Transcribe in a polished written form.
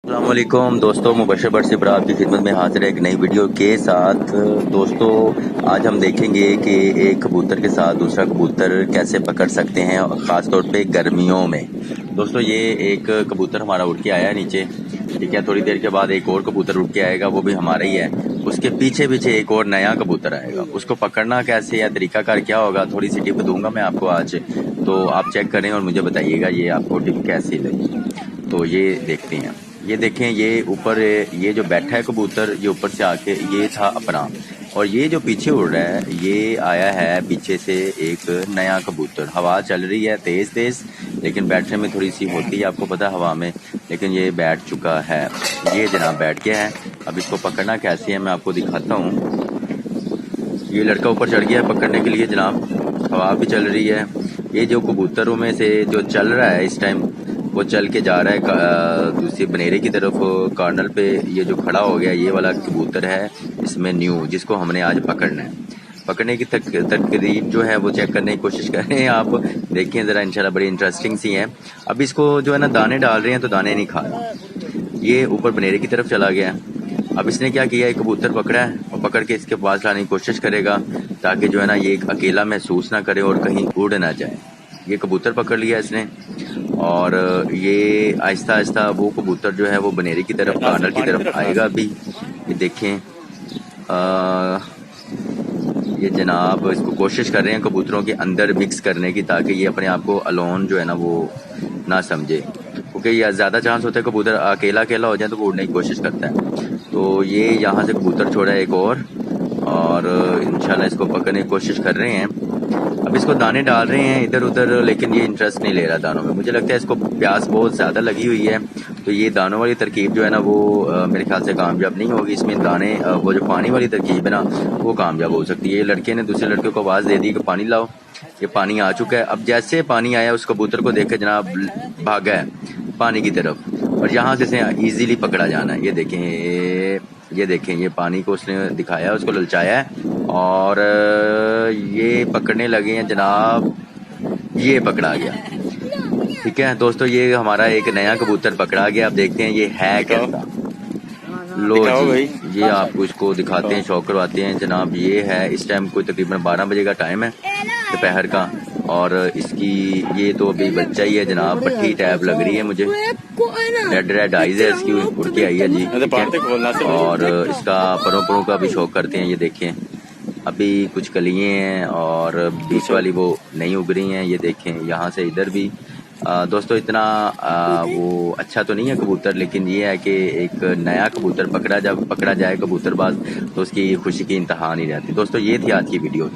अस्सलामुअलैकुम दोस्तों, मुबशर बट से आपकी खिदमत में हाजिर है एक नई वीडियो के साथ। दोस्तों, आज हम देखेंगे कि एक कबूतर के साथ दूसरा कबूतर कैसे पकड़ सकते हैं, और ख़ास तौर पे गर्मियों में। दोस्तों, ये एक कबूतर हमारा उड़ के आया नीचे, ठीक है। थोड़ी देर के बाद एक और कबूतर उड़ के आएगा, वो भी हमारा ही है। उसके पीछे पीछे एक और नया कबूतर आएगा। उसको पकड़ना कैसे या तरीकाकार क्या होगा, थोड़ी सी टिप दूंगा मैं आपको आज। तो आप चेक करें और मुझे बताइएगा ये आपको टिप कैसी लगी। तो ये देखते हैं, ये देखें, ये ऊपर ये जो बैठा है कबूतर, ये ऊपर से आके ये था अपना, और ये जो पीछे उड़ रहा है ये आया है पीछे से एक नया कबूतर। हवा चल रही है तेज तेज, लेकिन बैठने में थोड़ी सी होती है, आपको पता हवा में, लेकिन ये बैठ चुका है। ये जनाब बैठ गया है। अब इसको पकड़ना कैसे है मैं आपको दिखाता हूँ। ये लड़का ऊपर चढ़ गया है पकड़ने के लिए जनाब, हवा भी चल रही है। ये जो कबूतरों में से जो चल रहा है इस टाइम, वो चल के जा रहा है दूसरी बनेरे की तरफ कॉर्नर पे। ये जो खड़ा हो गया ये वाला कबूतर है इसमें न्यू, जिसको हमने आज पकड़ना है। पकड़ने की तकरीब जो है वो चेक करने की कोशिश करें, आप देखें जरा, इंशाल्लाह बड़ी इंटरेस्टिंग सी है। अब इसको जो है ना दाने डाल रहे हैं, तो दाने नहीं खा रहा, ये ऊपर बनेरे की तरफ चला गया। अब इसने क्या किया, एक कबूतर पकड़ा है और पकड़ के इसके पास लाने की कोशिश करेगा, ताकि जो है ना ये अकेला महसूस ना करे और कहीं उड़ ना जाए। ये कबूतर पकड़ लिया इसने, और ये आहिस्ता आहिस्ता वो कबूतर जो है वो बनेरे की तरफ, कॉर्नर की तरफ आएगा अभी। ये देखें, ये जनाब इसको कोशिश कर रहे हैं कबूतरों के अंदर मिक्स करने की, ताकि ये अपने आप को अलोन जो है ना वो ना समझे, क्योंकि ये ज़्यादा चांस होता है कबूतर अकेला अकेला हो जाए तो वो उड़ने की कोशिश करता है। तो ये यहाँ से कबूतर छोड़ा है एक और इंशाल्लाह इसको पकड़ने की कोशिश कर रहे हैं। अब इसको दाने डाल रहे हैं इधर उधर, लेकिन ये इंटरेस्ट नहीं ले रहा दानों में। मुझे लगता है इसको प्यास बहुत ज़्यादा लगी हुई है, तो ये दानों वाली तरकीब जो है ना वो मेरे ख्याल से कामयाब नहीं होगी। इसमें दाने वो जो पानी वाली तरकीब है ना वो कामयाब हो सकती है। ये लड़के ने दूसरे लड़के को आवाज़ दे दी कि पानी लाओ, ये पानी आ चुका है। अब जैसे पानी आया, उस कबूतर को देख के जनाब भागा है पानी की तरफ, और यहाँ से इजीली पकड़ा जाना है। ये देखें, ये पानी को उसने दिखाया, उसको ललचाया है, और ये पकड़ने लगे हैं जनाब। ये पकड़ा गया, ठीक है दोस्तों, ये हमारा एक नया कबूतर पकड़ा गया। अब देखते हैं ये है कैसा। लो जी, ये आपको इसको दिखाते हैं, शौक करवाते हैं जनाब। ये है इस टाइम कोई तकरीबन 12 बजे का टाइम है दोपहर का, और इसकी ये तो अभी बच्चा ही है जनाब। पट्टी टैब लग रही है मुझे, रेड रेड आइज है इसकी, उड़ के आई है जी। और इसका परों का भी शौक करते हैं। ये देखें, अभी कुछ कलियां हैं और बीच वाली वो नहीं उग रही हैं। ये देखें, यहाँ से इधर भी दोस्तों इतना वो अच्छा तो नहीं है कबूतर, लेकिन ये है कि एक नया कबूतर पकड़ा जाए कबूतरबाज, तो उसकी खुशी की इंतहा नहीं रहती। दोस्तों, ये थी आज की वीडियो।